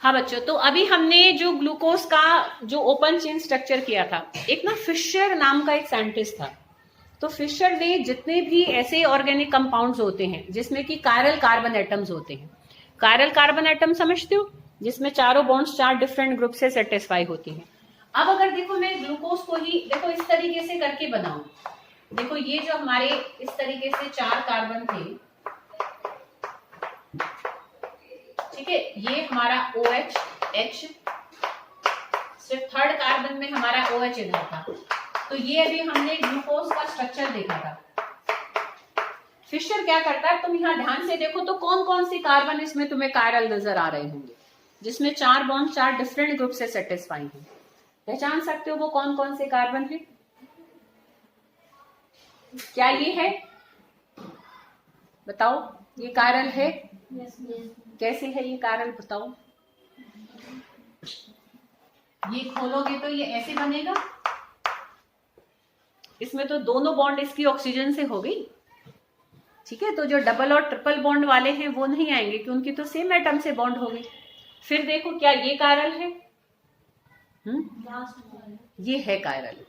हाँ बच्चों, तो अभी हमने जो ग्लूकोज का जो ओपन चेन स्ट्रक्चर किया था, एक ना फिशर नाम का एक साइंटिस्ट था। तो फिशर ने जितने भी ऐसे ऑर्गेनिक कंपाउंड्स होते हैं जिसमें कि कायरल कार्बन एटम्स होते हैं, कायरल कार्बन एटम समझते हो, जिसमें चारों बॉन्ड्स 4 डिफरेंट ग्रुप से सेटिस्फाई होती हैं। अब अगर देखो मैं ग्लूकोज को ही देखो इस तरीके से करके बनाऊं, देखो ये जो हमारे इस तरीके से 4 कार्बन थे, ठीक है, ये हमारा OH, H, सिर्फ थर्ड कार्बन में हमारा OH इधर था। तो ये अभी हमने ग्लूकोज का स्ट्रक्चर देखा था। फिशर क्या करता है, तुम यहाँ ध्यान से देखो तो कौन कौन सी कार्बन इसमें तुम्हें कायरल नजर आ रहे होंगे, जिसमें 4 बॉन्ड 4 डिफरेंट ग्रुप से सेटिस्फाई हैं। पहचान सकते हो वो कौन कौन से कार्बन है? क्या ये है? बताओ, ये कायरल है? कैसे है ये कायरल, बताओ। ये खोलोगे तो ये ऐसे बनेगा, इसमें तो दोनों बॉन्ड इसकी ऑक्सीजन से हो गई, ठीक है। तो जो डबल और ट्रिपल बॉन्ड वाले हैं वो नहीं आएंगे कि उनकी तो सेम एटम से बॉन्ड हो गई। फिर देखो क्या ये कायरल है? ये है कायरल।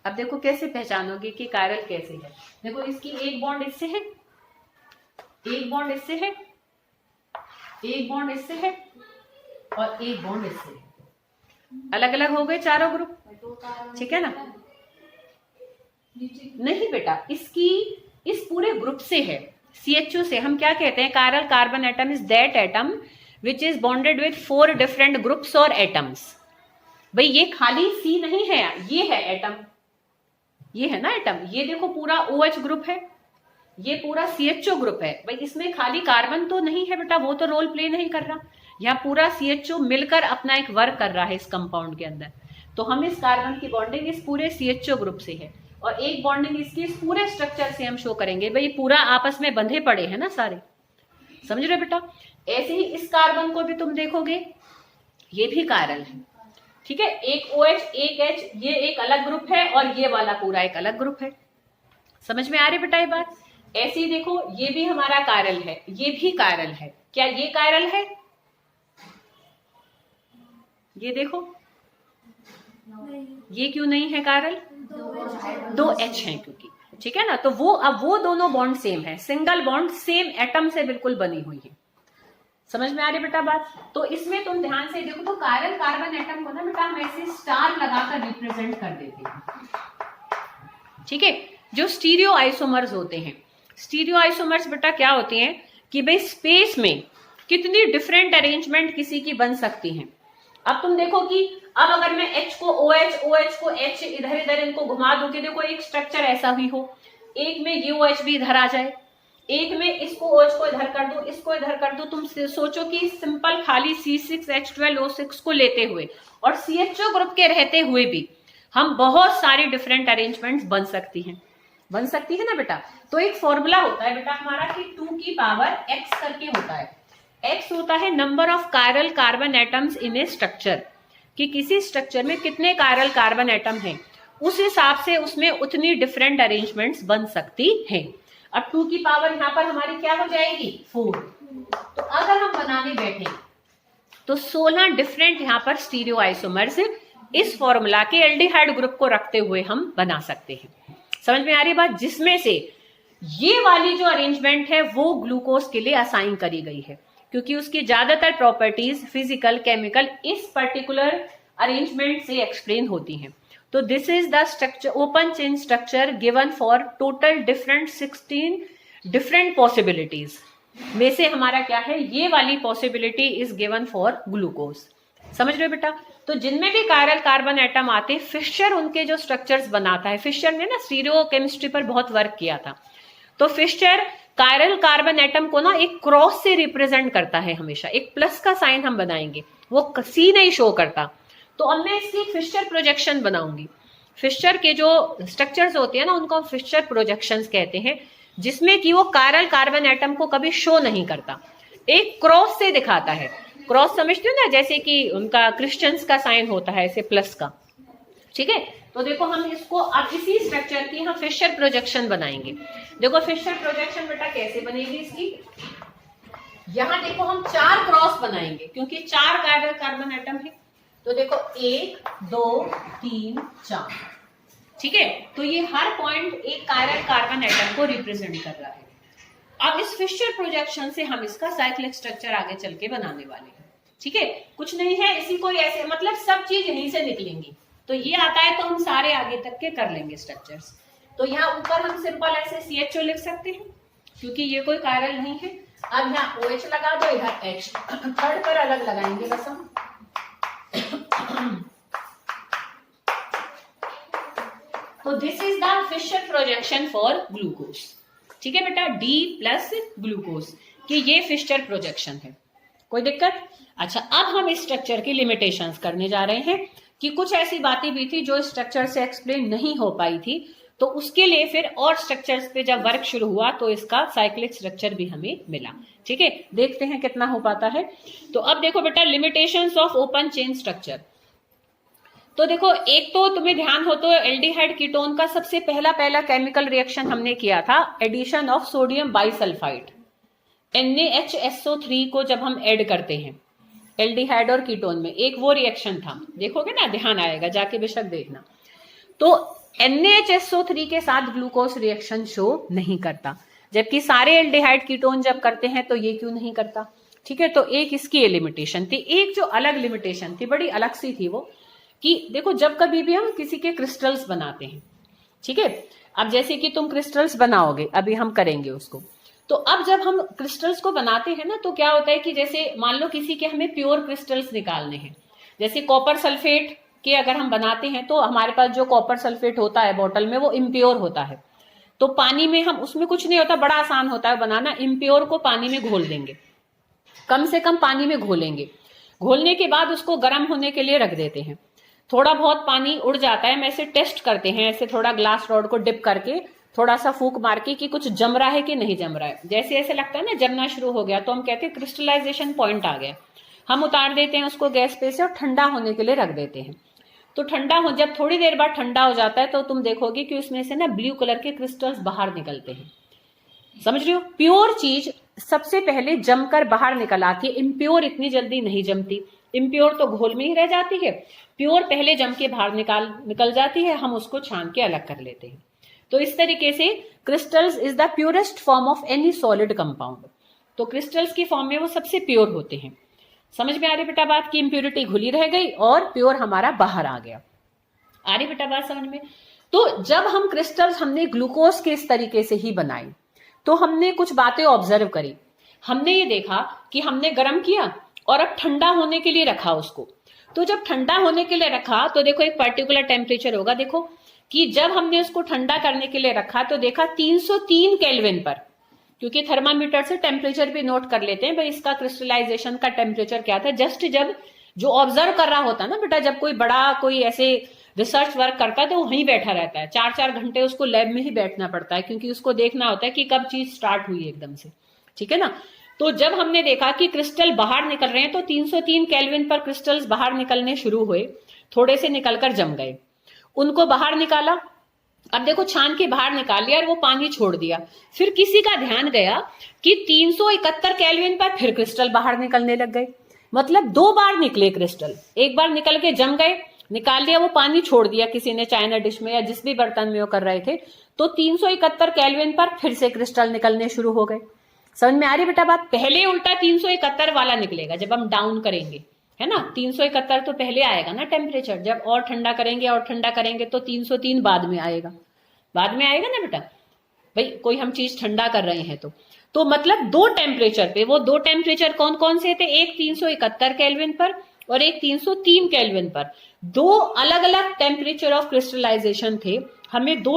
अब देखो कैसे पहचानोगे कि कायरल कैसे है। देखो इसकी एक बॉन्ड इससे है, एक बॉन्ड इससे है, एक बॉन्ड इससे है और एक बॉन्ड इससे है। अलग अलग हो गए चारों ग्रुप, ठीक है ना? नहीं बेटा, इसकी इस पूरे ग्रुप से है, CHO से। हम क्या कहते हैं, chiral carbon atom is that atom which is bonded with 4 different groups और एटम्स। भाई ये खाली C नहीं है, ये है एटम, ये है ना एटम। ये देखो पूरा OH ग्रुप है, ये पूरा CHO ग्रुप है। भाई इसमें खाली कार्बन तो नहीं है बेटा, वो तो रोल प्ले नहीं कर रहा। यहाँ पूरा CHO मिलकर अपना एक वर्क कर रहा है इस कंपाउंड के अंदर। तो हम इस कार्बन की बॉन्डिंग इस पूरे CHO ग्रुप से है और एक बॉन्डिंग इसकी इस पूरे स्ट्रक्चर से हम शो करेंगे। भाई पूरा आपस में बंधे पड़े हैं ना सारे, समझ रहे बेटा? ऐसे ही इस कार्बन को भी तुम देखोगे, ये भी कायरल है, ठीक है। एक OH, एक H, ये एक अलग ग्रुप है और ये वाला पूरा एक अलग ग्रुप है। समझ में आ रही बेटा ये बात? ऐसे ही देखो, ये भी हमारा कायरल है, ये भी कायरल है। क्या ये कायरल है? ये देखो, ये क्यों नहीं है कायरल? 2 H है क्योंकि, ठीक है ना। तो वो अब वो दोनों बॉन्ड सेम है, सिंगल बॉन्ड सेम एटम से बिल्कुल बनी हुई है। समझ में आ रही बेटा बात? तो इसमें तुम ध्यान से देखो तो कायरल कार्बन एटम को ना बेटा हम ऐसे स्टार लगाकर रिप्रेजेंट कर देते हैं, ठीक है। जो स्टीरियो आइसोमर्स होते हैं, स्टीरियो आइसोमर्स बेटा क्या होती हैं कि भाई स्पेस में कितनी डिफरेंट अरेंजमेंट किसी की बन सकती हैं। अब तुम देखो कि अब अगर मैं H को OH, OH को H इधर इधर इनको घुमा दूं कि देखो एक स्ट्रक्चर ऐसा भी हो, एक में ये OH भी इधर आ जाए, एक में इसको OH को इधर कर दो, इसको इधर कर दो। तुम सोचो कि सिंपल खाली C6H12O6 को लेते हुए और CHO ग्रुप के रहते हुए भी हम बहुत सारी डिफरेंट अरेंजमेंट्स बन सकती हैं, बन सकती है ना बेटा। तो एक फॉर्मूला होता है बेटा हमारा कि 2 की पावर x करके होता है। x होता है number of chiral carbon atoms in A structure, कि किसी स्ट्रक्चर में कितने कायरल कार्बन एटम हैं, उस हिसाब से उसमें उतनी डिफरेंट अरेंजमेंट्स बन सकती हैं। अब 2 की पावर यहाँ पर हमारी क्या हो जाएगी? 4। तो अगर हम बनाने बैठे तो 16 डिफरेंट यहाँ पर स्टीरियो आइसोमर्स इस फॉर्मूला के एल्डिहाइड ग्रुप को रखते हुए हम बना सकते हैं। समझ में आ रही बात? जिसमें से ये वाली जो अरेंजमेंट है वो ग्लूकोज के लिए असाइन करी गई है, क्योंकि उसकी ज्यादातर प्रॉपर्टीज फिजिकल केमिकल इस पर्टिकुलर अरेंजमेंट से एक्सप्लेन होती हैं। तो this is the structure, open chain structure given for total different 16 different possibilities में से हमारा क्या है, ये वाली possibility is given for glucose. समझ रहे हो बेटा? तो जिनमें भी कायरल कार्बन एटम आते, फिशर उनके जो स्ट्रक्चर्स बनाता है, फिशर ने ना स्टीरियो केमिस्ट्री पर बहुत वर्क किया था। तो फिशर कायरल कार्बन एटम को ना एक क्रॉस से रिप्रेजेंट करता है हमेशा, एक प्लस का साइन हम बनाएंगे, वो C नहीं शो करता। तो अब मैं इसकी फिशर प्रोजेक्शन बनाऊंगी। फिशर के जो स्ट्रक्चर्स होते हैं ना उनको फिशर प्रोजेक्शंस कहते हैं, जिसमें कि वो कायरल कार्बन एटम को कभी शो नहीं करता, एक क्रॉस से दिखाता है। क्रॉस समझते हो ना, जैसे कि उनका क्रिश्चियंस का साइन होता है ऐसे प्लस का, ठीक है। तो देखो हम इसको अब इसी स्ट्रक्चर की हम फिशर प्रोजेक्शन बनाएंगे। देखो फिशर प्रोजेक्शन बेटा कैसे बनेगी इसकी, यहां देखो हम 4 क्रॉस बनाएंगे क्योंकि 4 कार्बन एटम है। तो देखो 1 2 3 4, ठीक है। तो ये हर पॉइंट एक कार्बन एटम को रिप्रेजेंट कर रहा है। अब इस फिशर प्रोजेक्शन से हम इसका साइक्लिक स्ट्रक्चर आगे चल के बनाने वाले हैं, ठीक है। कुछ नहीं है, इसी को ऐसे मतलब सब चीज यहीं से निकलेंगी। तो ये आता है तो हम सारे आगे तक के कर लेंगे स्ट्रक्चर्स। तो यहाँ ऊपर हम सिंपल ऐसे CHO लिख सकते हैं क्योंकि ये कोई कायरल नहीं है। अब यहाँ OH लगा दो, इधर H, थर्ड पर अलग लगाएंगे बस हम। तो this is the Fischer projection for glucose, ठीक है बेटा, D प्लस ग्लूकोज कि ये फिशर प्रोजेक्शन है। कोई दिक्कत? अच्छा, अब हम इस स्ट्रक्चर की लिमिटेशंस करने जा रहे हैं कि कुछ ऐसी बातें भी थी जो स्ट्रक्चर से एक्सप्लेन नहीं हो पाई थी, तो उसके लिए फिर और स्ट्रक्चर्स पे जब वर्क शुरू हुआ तो इसका साइक्लिक स्ट्रक्चर भी हमें मिला, ठीक है। देखते हैं कितना हो पाता है। तो अब देखो बेटा, limitations of open chain structure. तो देखो, एक तो तुम्हें ध्यान हो तो एल्डिहाइड कीटोन का सबसे पहला केमिकल रिएक्शन हमने किया था addition of sodium bisulphide, NaHSO3 को जब हम ऐड करते हैं एल्डिहाइड और कीटोन में, एक वो रिएक्शन था। देखोगे ना, ध्यान आएगा, जाके बेशक देखना। तो NaHSO3 के साथ ग्लूकोज रिएक्शन शो नहीं करता, जबकि सारे एल्डिहाइड कीटोन जब करते हैं तो ये क्यों नहीं करता, ठीक है। तो एक इसकी लिमिटेशन थी। एक जो अलग लिमिटेशन थी, बड़ी अलग सी थी वो, कि देखो जब कभी भी हम किसी के क्रिस्टल्स बनाते हैं, ठीक है। अब जैसे कि तुम क्रिस्टल्स बनाओगे, अभी हम करेंगे उसको। तो अब जब हम क्रिस्टल्स को बनाते हैं ना, तो क्या होता है कि जैसे मान लो किसी के हमें प्योर क्रिस्टल्स निकालने हैं, जैसे कॉपर सल्फेट के अगर हम बनाते हैं तो हमारे पास जो कॉपर सल्फेट होता है बॉटल में वो इम्प्योर होता है। तो पानी में हम, उसमें कुछ नहीं होता, बड़ा आसान होता है बनाना। इम्प्योर को पानी में घोल देंगे, कम से कम पानी में घोलेंगे। घोलने के बाद उसको गर्म होने के लिए रख देते हैं। थोड़ा बहुत पानी उड़ जाता है, हम ऐसे टेस्ट करते हैं, ऐसे थोड़ा ग्लास रॉड को डिप करके थोड़ा सा फूक मार के कि कुछ जम रहा है कि नहीं जम रहा है। जैसे ऐसे लगता है ना जमना शुरू हो गया, तो हम कहते हैं क्रिस्टलाइजेशन पॉइंट आ गया। हम उतार देते हैं उसको गैस पे से और ठंडा होने के लिए रख देते हैं। तो ठंडा हो, जब थोड़ी देर बाद ठंडा हो जाता है तो तुम देखोगे कि उसमें से ना ब्लू कलर के क्रिस्टल्स बाहर निकलते हैं। समझ रहे हो? प्योर चीज सबसे पहले जमकर बाहर निकल आती है, इम्प्योर इतनी जल्दी नहीं जमती। इम्प्योर तो घोल में ही रह जाती है, प्योर पहले जम के बाहर निकल जाती है, हम उसको छान के अलग कर लेते हैं। तो इस तरीके से crystals is the purest form of any solid compound. तो क्रिस्टल्स की फॉर्म में वो सबसे प्योर होते हैं। समझ में आ रही बेटा बात की इम्प्योरिटी घुली रह गई और प्योर हमारा बाहर आ गया। आ रही बेटा बात समझ में? तो जब हम क्रिस्टल्स हमने ग्लूकोज के इस तरीके से ही बनाई, तो हमने कुछ बातें ऑब्जर्व करी। हमने ये देखा कि हमने गर्म किया और अब ठंडा होने के लिए रखा उसको। तो जब ठंडा होने के लिए रखा तो देखो एक पर्टिकुलर टेम्परेचर होगा। देखो कि जब हमने उसको ठंडा करने के लिए रखा तो देखा 303 केल्विन पर, क्योंकि थर्मामीटर से टेम्परेचर भी नोट कर लेते हैं भाई इसका क्रिस्टलाइजेशन का टेम्परेचर क्या था। जस्ट जब जो ऑब्जर्व कर रहा होता है ना बेटा, जब कोई बड़ा कोई ऐसे रिसर्च वर्क करता है तो वहीं बैठा रहता है, 4-4 घंटे उसको लैब में ही बैठना पड़ता है, क्योंकि उसको देखना होता है कि कब चीज स्टार्ट हुई एकदम से, ठीक है ना। तो जब हमने देखा कि क्रिस्टल बाहर निकल रहे हैं तो 303 केल्विन पर क्रिस्टल्स बाहर निकलने शुरू हुए, थोड़े से निकलकर जम गए, उनको बाहर निकाला। अब देखो छान के बाहर निकाल लिया और वो पानी छोड़ दिया। फिर किसी का ध्यान गया कि 371 केल्विन पर फिर क्रिस्टल बाहर निकलने लग गए। मतलब 2 बार निकले क्रिस्टल, एक बार निकल के जम गए, निकाल लिया, वो पानी छोड़ दिया किसी ने चाइना डिश में या जिस भी बर्तन में वो कर रहे थे, तो 371 केल्विन पर फिर से क्रिस्टल निकलने शुरू हो गए। समझ में आ रही बेटा बात? पहले उल्टा 371 वाला निकलेगा जब हम डाउन करेंगे, है ना। 371 तो पहले आएगा ना टेम्परेचर, जब और ठंडा करेंगे तो 303 बाद में आएगा, बाद में आएगा ना बेटा। भाई कोई हम चीज ठंडा कर रहे हैं तो मतलब 2 टेम्परेचर पे, वो 2 टेम्परेचर कौन कौन से थे? एक 371 केल्विन पर और एक 303 केल्विन पर। 2 अलग अलग टेम्परेचर ऑफ क्रिस्टलाइजेशन थे। हमें 2